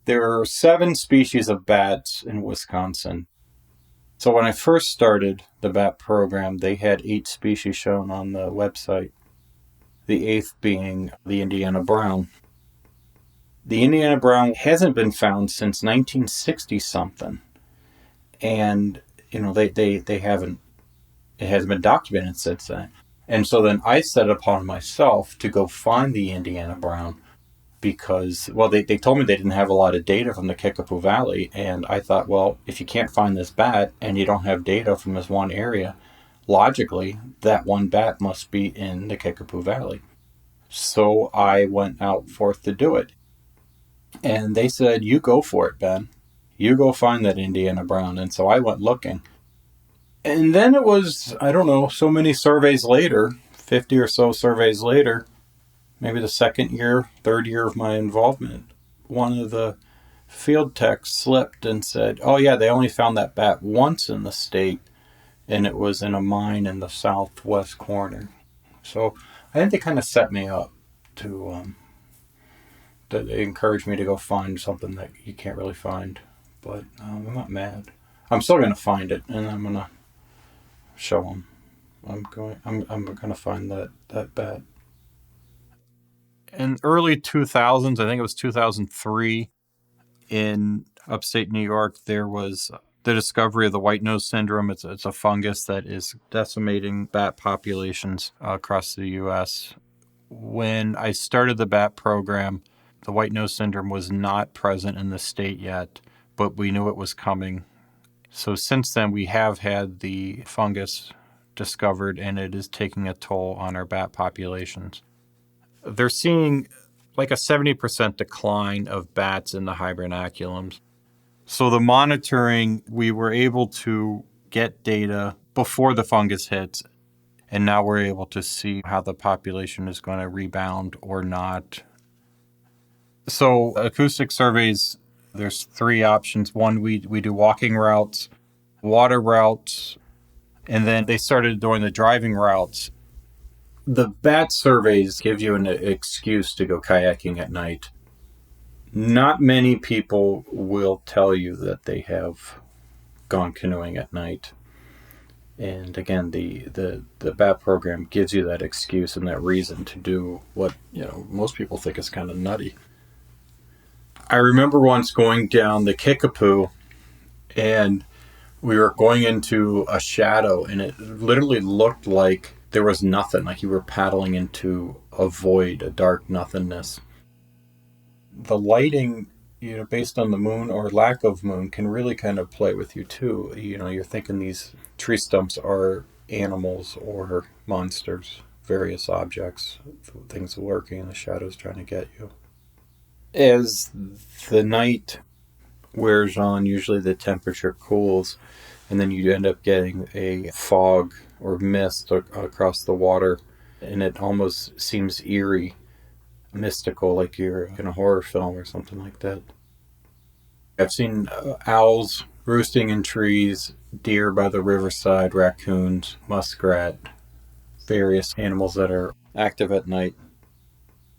There are 7 species of bats in Wisconsin. So when I first started the bat program, they had 8 species shown on the website, the eighth being the Indiana brown. The Indiana brown hasn't been found since 1960 something. And, they haven't, it hasn't been documented since then. And so then I set it upon myself to go find the Indiana brown because, well, they told me they didn't have a lot of data from the Kickapoo Valley. And I thought, well, if you can't find this bat and you don't have data from this one area, logically, that one bat must be in the Kickapoo Valley. So I went out forth to do it. And they said, you go for it, Ben. You go find that Indiana brown. And so I went looking. And then it was, I don't know, so many surveys later, 50 or so surveys later, maybe the second year, third year of my involvement, one of the field techs slipped and said, oh yeah, they only found that bat once in the state, and it was in a mine in the southwest corner. So I think they kind of set me up to, they encouraged me to go find something that you can't really find. But I'm not mad. I'm still going to find it, and I'm going to show them. I'm going to find that bat. In early 2000s, I think it was 2003, in upstate New York, there was the discovery of the white nose syndrome. It's a fungus that is decimating bat populations across the U.S. When I started the bat program, the white nose syndrome was not present in the state yet, but we knew it was coming. So since then, we have had the fungus discovered, and it is taking a toll on our bat populations. They're seeing like a 70% decline of bats in the hibernaculums. So the monitoring, we were able to get data before the fungus hits, and now we're able to see how the population is going to rebound or not. So acoustic surveys, there's 3 options. One, we do walking routes, water routes, and then they started doing the driving routes. The bat surveys give you an excuse to go kayaking at night. Not many people will tell you that they have gone canoeing at night. And again, the bat program gives you that excuse and that reason to do what, most people think is kind of nutty. I remember once going down the Kickapoo, and we were going into a shadow, and it literally looked like there was nothing, like you were paddling into a void, a dark nothingness. The lighting, based on the moon or lack of moon, can really kind of play with you too. You're thinking these tree stumps are animals or monsters, various objects, things lurking in the shadows trying to get you. As the night wears on, usually the temperature cools, and then you end up getting a fog or mist across the water, and it almost seems eerie, mystical, like you're in a horror film or something like that. I've seen owls roosting in trees, deer by the riverside, raccoons, muskrat, various animals that are active at night.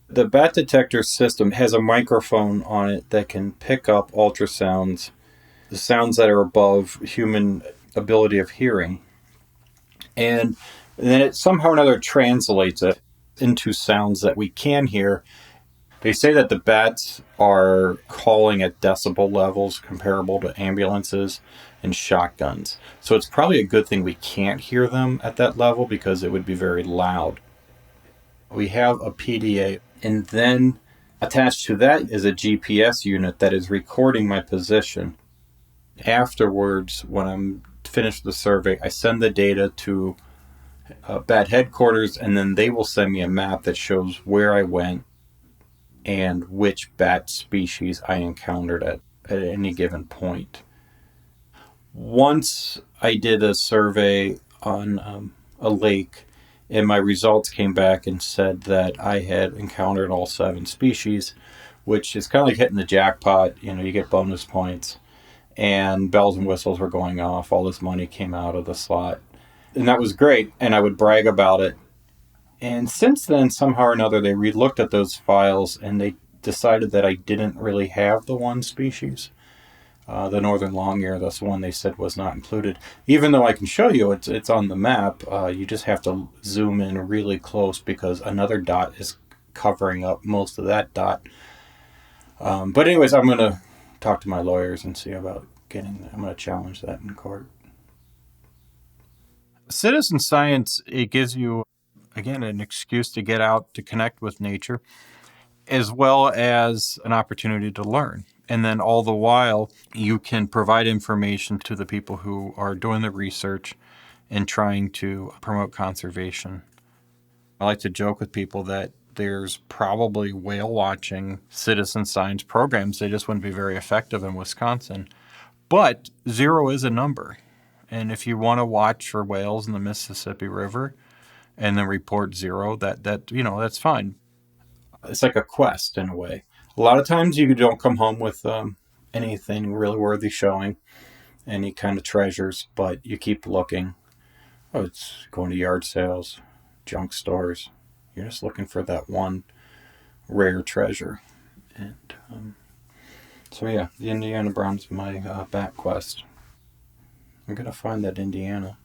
The bat detector system has a microphone on it that can pick up ultrasounds, the sounds that are above human ability of hearing. And then it somehow or another translates it into sounds that we can hear. They say that the bats are calling at decibel levels comparable to ambulances and shotguns. So it's probably a good thing we can't hear them at that level because it would be very loud. We have a PDA, and then attached to that is a GPS unit that is recording my position. Afterwards, when I'm finished the survey, I send the data to bat headquarters, and then they will send me a map that shows where I went and which bat species I encountered at any given point. Once I did a survey on a lake, and my results came back and said that I had encountered all 7 species, which is kind of like hitting the jackpot. You get bonus points, and bells and whistles were going off. All this money came out of the slot, and that was great, and I would brag about it. And since then, somehow or another, they re-looked at those files, and they decided that I didn't really have the one species. The northern long ear, that's the one they said was not included. Even though I can show you it's on the map, you just have to zoom in really close because another dot is covering up most of that dot. But anyways, I'm going to talk to my lawyers and see about getting that. I'm going to challenge that in court. Citizen science, it gives you, again, an excuse to get out to connect with nature, as well as an opportunity to learn. And then all the while, you can provide information to the people who are doing the research and trying to promote conservation. I like to joke with people that there's probably whale watching citizen science programs. They just wouldn't be very effective in Wisconsin. But 0 is a number. And if you want to watch for whales in the Mississippi River and then report 0, that's fine. It's like a quest in a way. A lot of times you don't come home with anything really worthy showing, any kind of treasures, but you keep looking. Oh, it's going to yard sales, junk stores. You're just looking for that one rare treasure. And so yeah, the Indiana Brown's my back quest. I'm going to find that Indiana.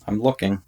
I'm looking.